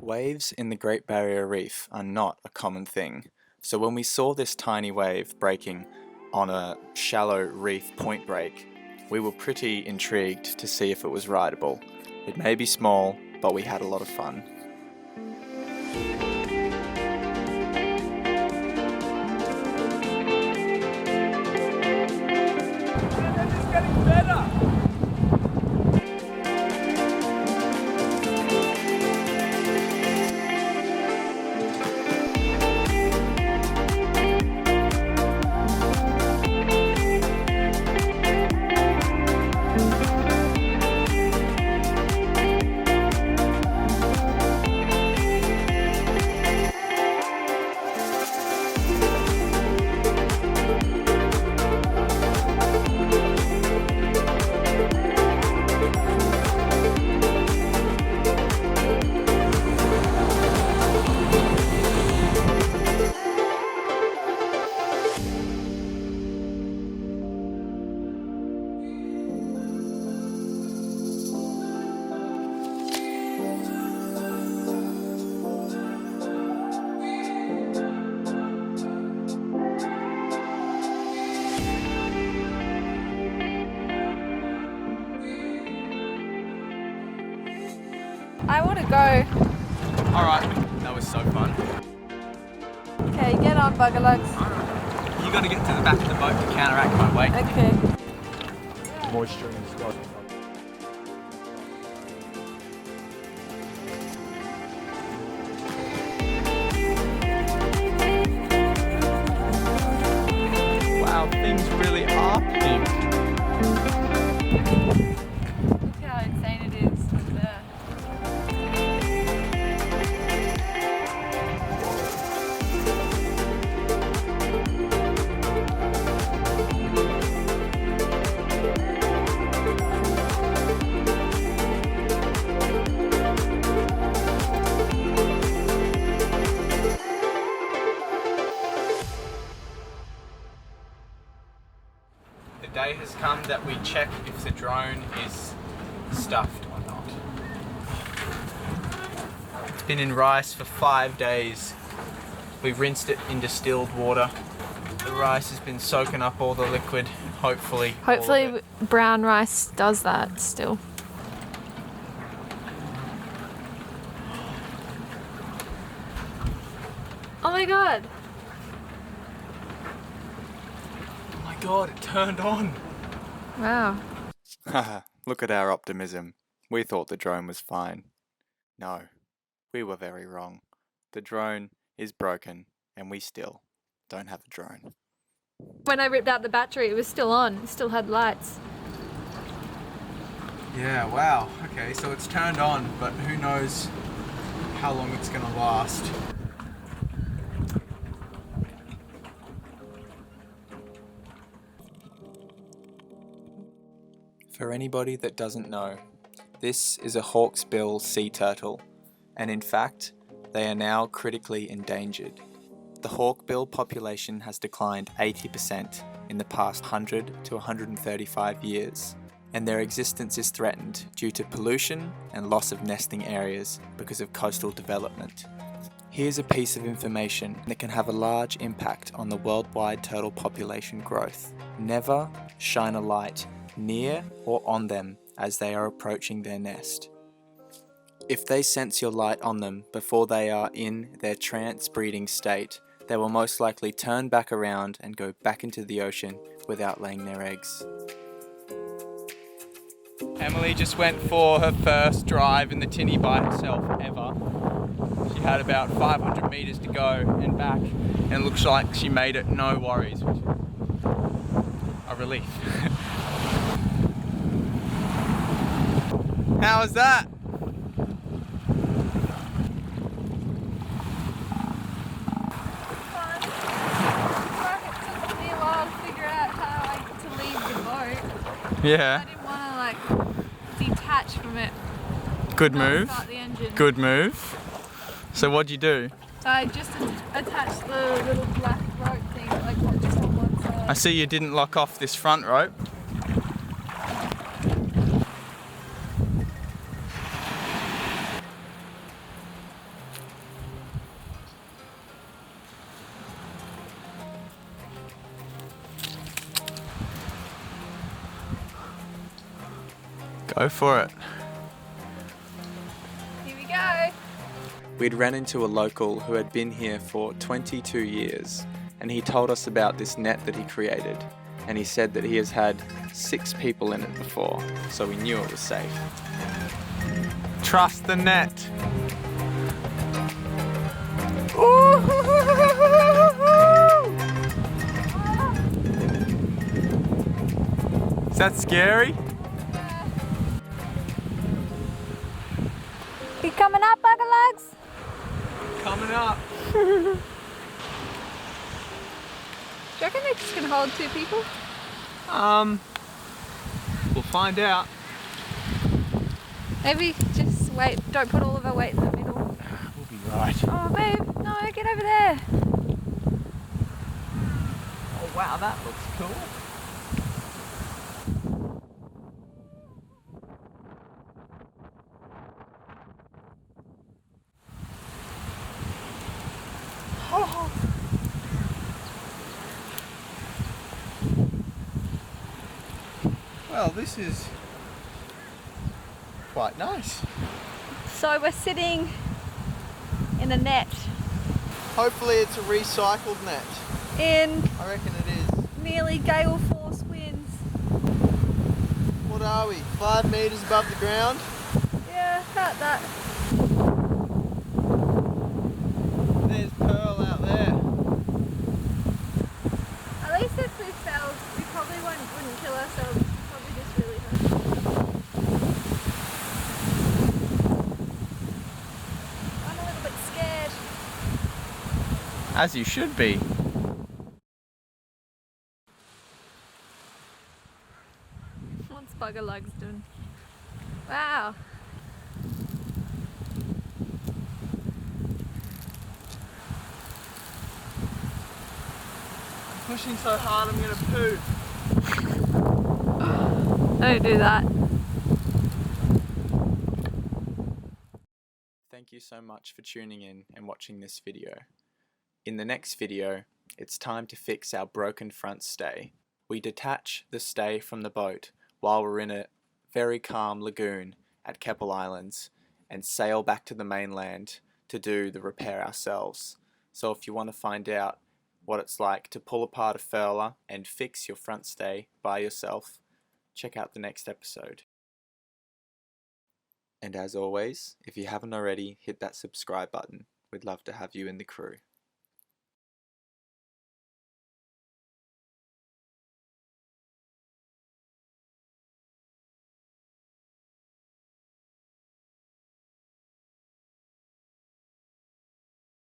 Waves in the Great Barrier Reef are not a common thing, so when we saw this tiny wave breaking on a shallow reef point break, we were pretty intrigued to see if it was rideable. It may be small, but we had a lot of fun. I want to go. Alright, that was so fun. Okay, get on, buggerlugs. You gotta get to the back of the boat to counteract my weight. Okay. Moisture in the sky. Wow, things really are big. Look how insane it is there. The day has come that we check if the drone is stuffed or not. It's been in rice for 5 days. We rinsed it in distilled water. The rice has been soaking up all the liquid, hopefully. Hopefully brown rice does that still. Oh my god! Oh my god, it turned on! Wow. Haha, look at our optimism. We thought the drone was fine. No, we were very wrong. The drone is broken and we still don't have a drone. When I ripped out the battery, it was still on. It still had lights. Yeah, wow. Okay, so it's turned on, but who knows how long it's gonna last. For anybody that doesn't know, this is a hawksbill sea turtle, and in fact, they are now critically endangered. The hawkbill population has declined 80% in the past 100 to 135 years, and their existence is threatened due to pollution and loss of nesting areas because of coastal development. Here's a piece of information that can have a large impact on the worldwide turtle population growth. Never shine a light near or on them as they are approaching their nest. If they sense your light on them before they are in their trance breeding state, they will most likely turn back around and go back into the ocean without laying their eggs. Emily just went for her first drive in the tinny by herself ever. She had about 500 meters to go and back, and looks like she made it no worries, which is a relief. How was that? Yeah. I didn't want to like detach from it. Good move. Start the engine. Good move. So what'd you do? So I just attached the little black rope thing, like just on one side. I see you didn't lock off this front rope. Go for it. Here we go. We'd ran into a local who had been here for 22 years, and he told us about this net that he created, and he said that he has had 6 people in it before, so we knew it was safe. Trust the net! Is that scary? You coming up, Bugger Lugs? Coming up. Do you reckon they're just gonna hold 2 people? We'll find out. Maybe just wait, don't put all of our weight in the middle. We'll be right. Oh babe, no, get over there. Oh wow, that looks cool. Oh. Well, this is quite nice. So we're sitting in a net Hopefully it's a recycled net. in I reckon it is. nearly gale-force winds. What are we? 5 meters above the ground? Yeah, about that. There's Pearl out there. At least if we fell, we probably wouldn't kill ourselves. Probably just really hurt. I'm a little bit scared. As you should be. What's Bugger Lugs doing? Wow. Pushing so hard I'm gonna poo. Don't do that. Thank you so much for tuning in and watching this video. In the next video, it's time to fix our broken front stay. We detach the stay from the boat while we're in a very calm lagoon at Keppel Islands and sail back to the mainland to do the repair ourselves. So if you want to find out what it's like to pull apart a furler and fix your front stay by yourself, check out the next episode. And as always, if you haven't already, hit that subscribe button. We'd love to have you in the crew.